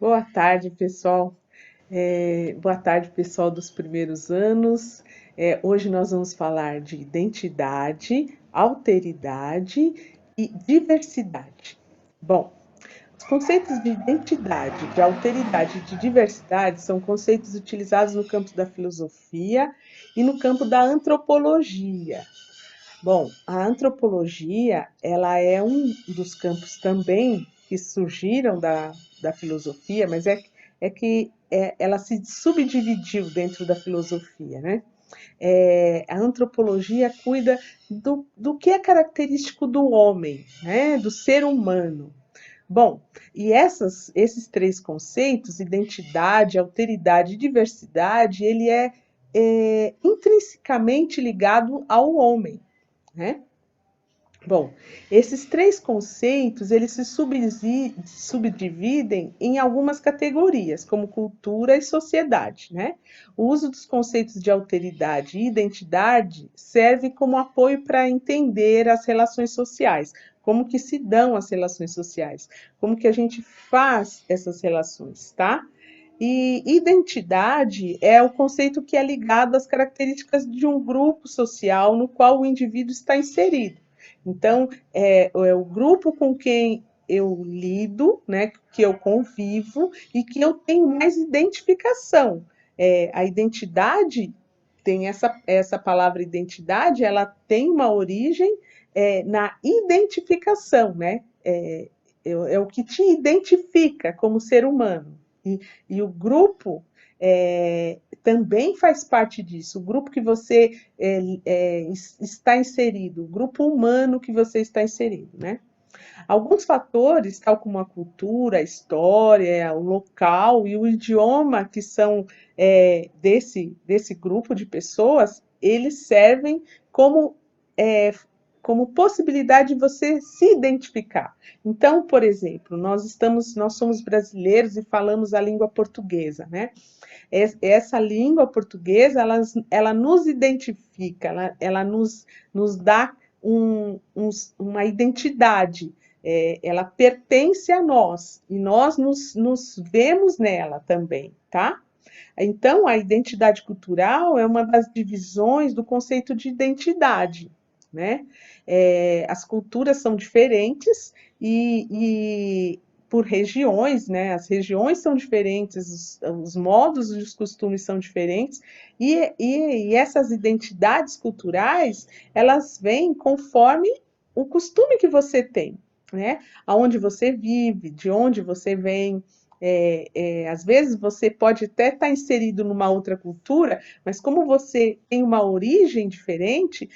Boa tarde, pessoal. Boa tarde, pessoal dos primeiros anos. Hoje nós vamos falar de identidade, alteridade e diversidade. Bom, os conceitos de identidade, de alteridade e de diversidade são conceitos utilizados no campo da filosofia e no campo da antropologia. Bom, a antropologia, ela é um dos campos também que surgiram da filosofia, mas ela se subdividiu dentro da filosofia, né? A antropologia cuida do que é característico do homem, né? Do ser humano. Bom, e esses três conceitos, identidade, alteridade e diversidade, ele é intrinsecamente ligado ao homem, né? Bom, esses três conceitos, eles se subdividem em algumas categorias, como cultura e sociedade, né? O uso dos conceitos de alteridade e identidade serve como apoio para entender as relações sociais, como que se dão as relações sociais, como que a gente faz essas relações, tá? E identidade é o conceito que é ligado às características de um grupo social no qual o indivíduo está inserido. Então, é o grupo com quem eu lido, né, que eu convivo e que eu tenho mais identificação. A identidade tem essa palavra identidade, ela tem uma origem na identificação, né? É o que te identifica como ser humano. E o grupo também faz parte disso. O grupo que você está inserido, o grupo humano que você está inserido, né? Alguns fatores, tal como a cultura, a história, o local e o idioma que são desse grupo de pessoas, eles servem como, é, como possibilidade de você se identificar. Então, por exemplo, nós somos brasileiros e falamos a língua portuguesa, né? Essa língua portuguesa, ela nos identifica, ela nos dá uma identidade, ela pertence a nós e nós nos vemos nela também, tá? Então, a identidade cultural é uma das divisões do conceito de identidade, né? As culturas são diferentes e por regiões, né? As regiões são diferentes, os modos e os costumes são diferentes, e essas identidades culturais, elas vêm conforme o costume que você tem, né? Aonde você vive, de onde você vem. Às vezes você pode até estar inserido numa outra cultura, mas como você tem uma origem diferente,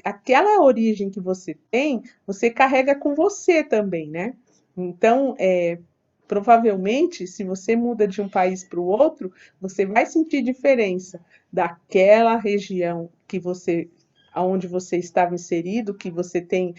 aquela origem que você tem, você carrega com você também, né? Então, provavelmente, se você muda de um país para o outro, você vai sentir diferença daquela região que você, aonde você estava inserido, que você tem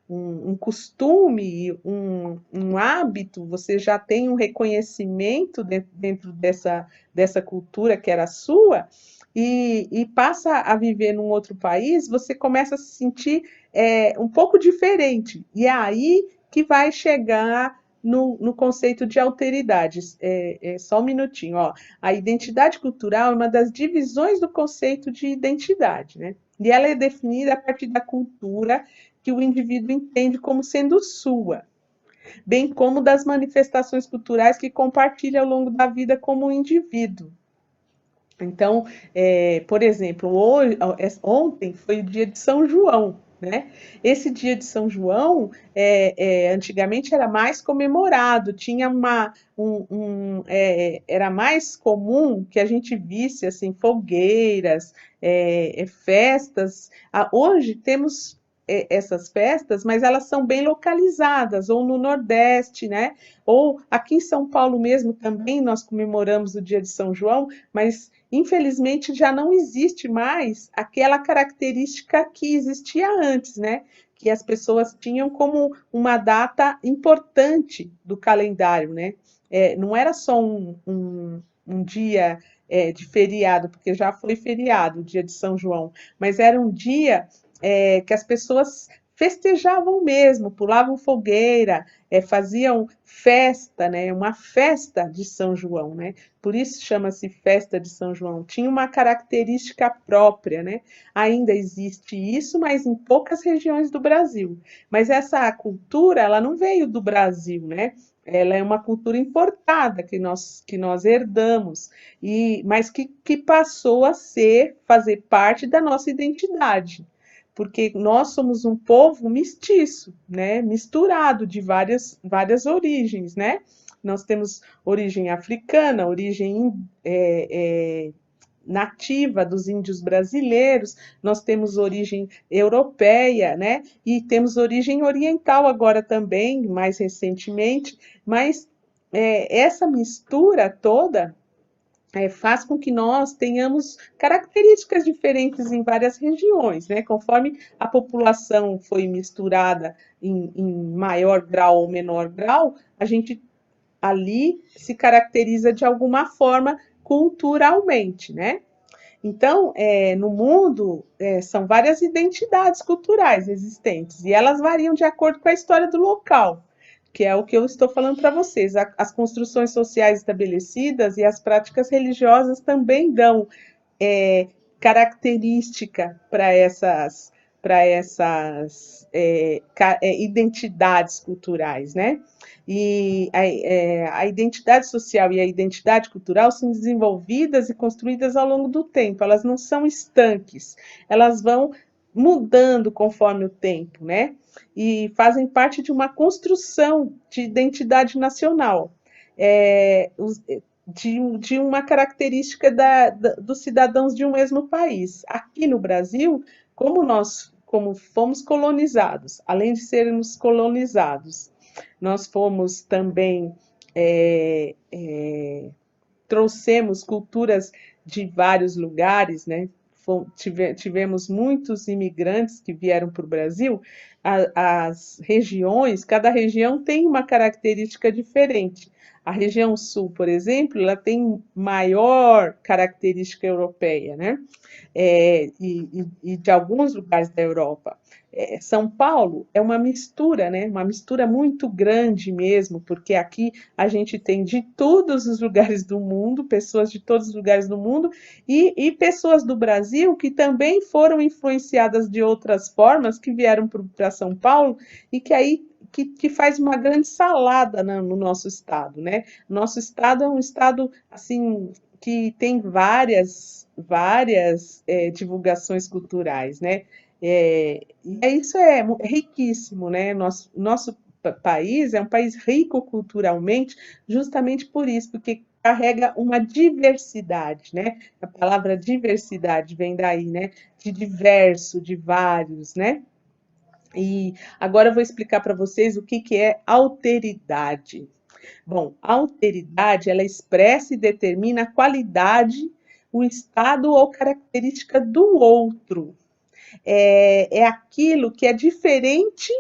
um costume, um hábito, você já tem um reconhecimento dentro dessa cultura que era sua, e passa a viver num outro país, você começa a se sentir um pouco diferente. E é aí que vai chegar no conceito de alteridade. Só um minutinho, ó. A identidade cultural é uma das divisões do conceito de identidade, né? E ela é definida a partir da cultura que o indivíduo entende como sendo sua, bem como das manifestações culturais que compartilha ao longo da vida como indivíduo. Então, por exemplo, ontem foi o dia de São João, né? Esse dia de São João, antigamente era mais comemorado, tinha era mais comum que a gente visse assim fogueiras, festas. Hoje temos essas festas, mas elas são bem localizadas, ou no Nordeste, né? Ou aqui em São Paulo mesmo também nós comemoramos o dia de São João, mas infelizmente já não existe mais aquela característica que existia antes, né? Que as pessoas tinham como uma data importante do calendário, né? Não era só um dia de feriado, porque já foi feriado, o dia de São João, mas era um dia que as pessoas festejavam mesmo, pulavam fogueira, faziam festa, né? Uma festa de São João, né? Por isso chama-se festa de São João. Tinha uma característica própria, né? Ainda existe isso, mas em poucas regiões do Brasil. Mas essa cultura, ela não veio do Brasil, né? Ela é uma cultura importada que nós herdamos, mas que passou a fazer parte da nossa identidade, porque nós somos um povo mestiço, né? Misturado de várias origens, né? Nós temos origem africana, origem nativa dos índios brasileiros, nós temos origem europeia, né? E temos origem oriental agora também, mais recentemente, mas essa mistura toda faz com que nós tenhamos características diferentes em várias regiões, né? Conforme a população foi misturada em maior grau ou menor grau, a gente ali se caracteriza de alguma forma culturalmente, né? Então, no mundo, são várias identidades culturais existentes e elas variam de acordo com a história do local, que é o que eu estou falando para vocês. As construções sociais estabelecidas e as práticas religiosas também dão característica para essas identidades culturais, né? E a identidade social e a identidade cultural são desenvolvidas e construídas ao longo do tempo, elas não são estanques, elas vão mudando conforme o tempo, né? E fazem parte de uma construção de identidade nacional. De uma característica dos cidadãos de um mesmo país. Aqui no Brasil, como fomos colonizados, além de sermos colonizados, nós fomos também trouxemos culturas de vários lugares, né? Tivemos muitos imigrantes que vieram para o Brasil. As regiões, cada região tem uma característica diferente. A região sul, por exemplo, ela tem maior característica europeia, né? E de alguns lugares da Europa. São Paulo é uma mistura, né? Uma mistura muito grande mesmo, porque aqui a gente tem de todos os lugares do mundo, pessoas de todos os lugares do mundo, e pessoas do Brasil que também foram influenciadas de outras formas, que vieram para São Paulo, e que aí que faz uma grande salada no nosso estado, né? Nosso estado é um estado assim que tem várias divulgações culturais, né? E isso é riquíssimo, né? Nosso país é um país rico culturalmente, justamente por isso, porque carrega uma diversidade, né? A palavra diversidade vem daí, né? De diverso, de vários, né? E agora eu vou explicar para vocês o que é alteridade. Bom, a alteridade, ela expressa e determina a qualidade, o estado ou característica do outro. É aquilo que é diferente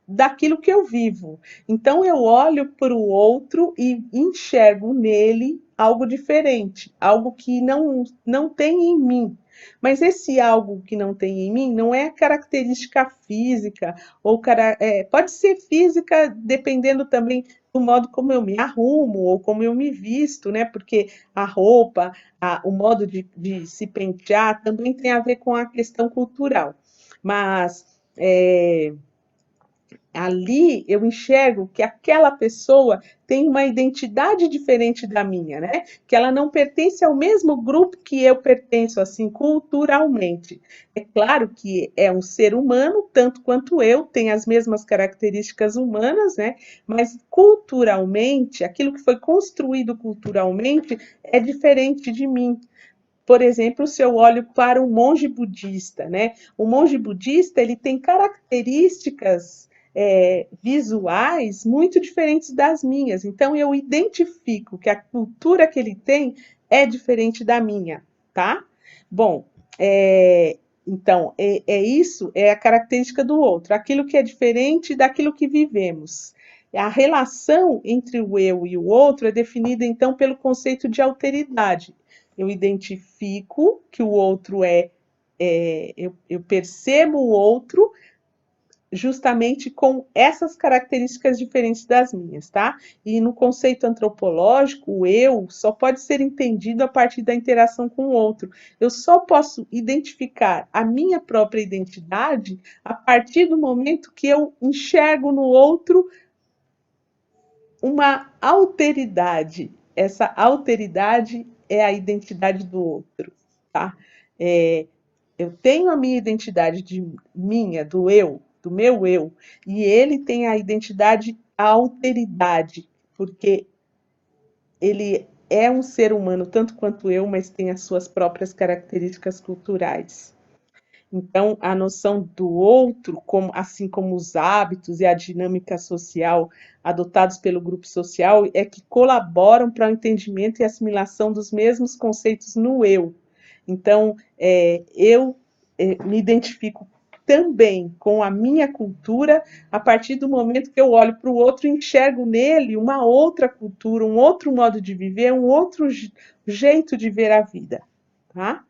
daquilo que eu vivo. Então eu olho para o outro e enxergo nele algo diferente, algo que não tem em mim. Mas esse algo que não tem em mim não é característica física, pode ser física dependendo também do modo como eu me arrumo ou como eu me visto, né? Porque a roupa, o modo de se pentear também tem a ver com a questão cultural. Mas ali eu enxergo que aquela pessoa tem uma identidade diferente da minha, né? Que ela não pertence ao mesmo grupo que eu pertenço, assim, culturalmente. É claro que é um ser humano, tanto quanto eu, tem as mesmas características humanas, né? Mas culturalmente, aquilo que foi construído culturalmente é diferente de mim. Por exemplo, se eu olho para um monge budista, né? O monge budista ele tem características visuais muito diferentes das minhas. Então, eu identifico que a cultura que ele tem é diferente da minha, tá? Bom, então, isso é a característica do outro, aquilo que é diferente daquilo que vivemos. A relação entre o eu e o outro é definida, então, pelo conceito de alteridade. Eu identifico que o outro eu percebo o outro justamente com essas características diferentes das minhas, tá? E no conceito antropológico, o eu só pode ser entendido a partir da interação com o outro. Eu só posso identificar a minha própria identidade a partir do momento que eu enxergo no outro uma alteridade. Essa alteridade é a identidade do outro, tá? É, eu tenho a minha identidade minha, do meu eu, e ele tem a identidade, a alteridade, porque ele é um ser humano tanto quanto eu, mas tem as suas próprias características culturais. Então, a noção do outro, como, assim como os hábitos e a dinâmica social adotados pelo grupo social, é que colaboram para o entendimento e assimilação dos mesmos conceitos no eu. Então, eu me identifico também com a minha cultura a partir do momento que eu olho para o outro e enxergo nele uma outra cultura, um outro modo de viver, um outro jeito de ver a vida, tá?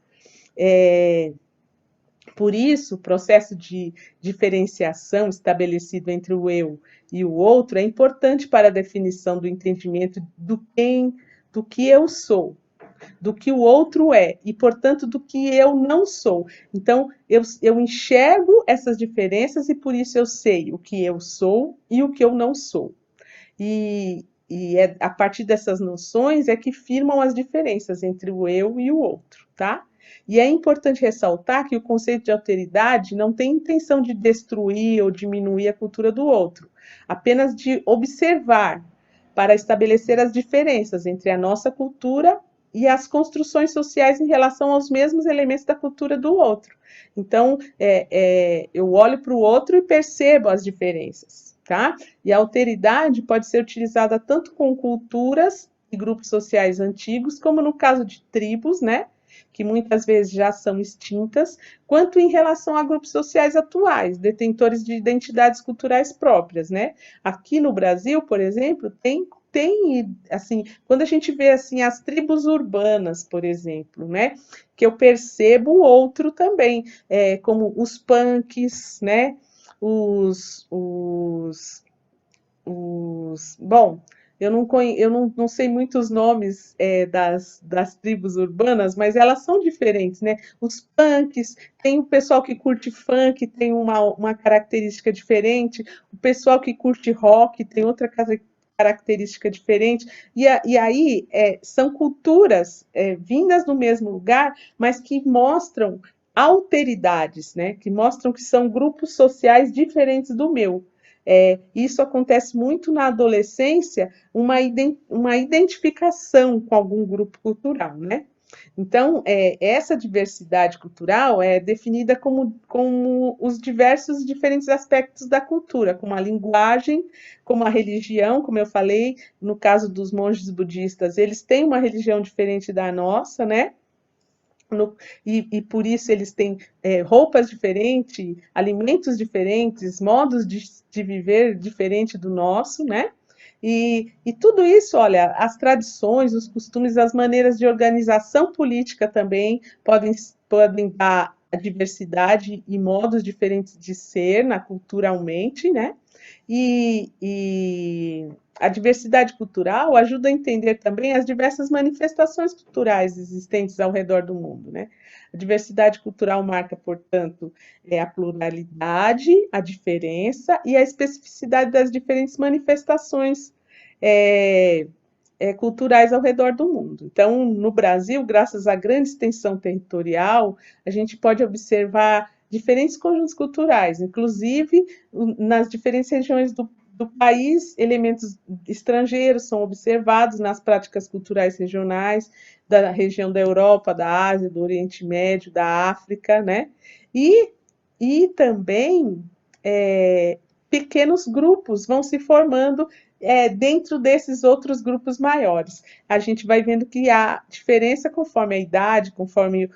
Por isso, o processo de diferenciação estabelecido entre o eu e o outro é importante para a definição do entendimento do que eu sou, do que o outro é e, portanto, do que eu não sou. Então, eu enxergo essas diferenças e por isso eu sei o que eu sou e o que eu não sou. E é a partir dessas noções é que firmam as diferenças entre o eu e o outro, tá? E é importante ressaltar que o conceito de alteridade não tem intenção de destruir ou diminuir a cultura do outro, apenas de observar para estabelecer as diferenças entre a nossa cultura e as construções sociais em relação aos mesmos elementos da cultura do outro. Então, eu olho para o outro e percebo as diferenças, tá? E a alteridade pode ser utilizada tanto com culturas e grupos sociais antigos, como no caso de tribos, né? Que muitas vezes já são extintas, quanto em relação a grupos sociais atuais, detentores de identidades culturais próprias, né? Aqui no Brasil, por exemplo, tem assim, quando a gente vê assim as tribos urbanas, por exemplo, né, que eu percebo o outro também, como os punks, né, bom, eu não sei muitos nomes das tribos urbanas, mas elas são diferentes, né? Os punks, tem o pessoal que curte funk, tem uma característica diferente, o pessoal que curte rock tem outra característica diferente, e aí são culturas vindas do mesmo lugar, mas que mostram alteridades, né? Que mostram que são grupos sociais diferentes do meu. Isso acontece muito na adolescência, uma identificação com algum grupo cultural, né? Então, essa diversidade cultural é definida como os diversos diferentes aspectos da cultura, como a linguagem, como a religião, como eu falei, no caso dos monges budistas, eles têm uma religião diferente da nossa, né? E por isso eles têm roupas diferentes, alimentos diferentes, modos de viver diferente do nosso, né? E tudo isso, olha, as tradições, os costumes, as maneiras de organização política também podem dar a diversidade e modos diferentes de ser culturalmente, né? E a diversidade cultural ajuda a entender também as diversas manifestações culturais existentes ao redor do mundo, né? A diversidade cultural marca, portanto, a pluralidade, a diferença e a especificidade das diferentes manifestações culturais ao redor do mundo. Então, no Brasil, graças à grande extensão territorial, a gente pode observar diferentes conjuntos culturais, inclusive nas diferentes regiões do país, elementos estrangeiros são observados nas práticas culturais regionais da região da Europa, da Ásia, do Oriente Médio, da África, né? E também pequenos grupos vão se formando dentro desses outros grupos maiores. A gente vai vendo que há diferença conforme a idade, conforme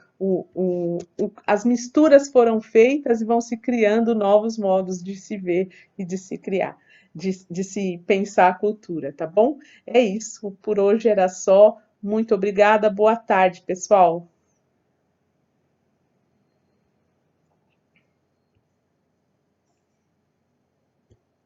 as misturas foram feitas e vão se criando novos modos de se ver e de se criar, de se pensar a cultura, tá bom? É isso, por hoje era só. Muito obrigada, boa tarde, pessoal.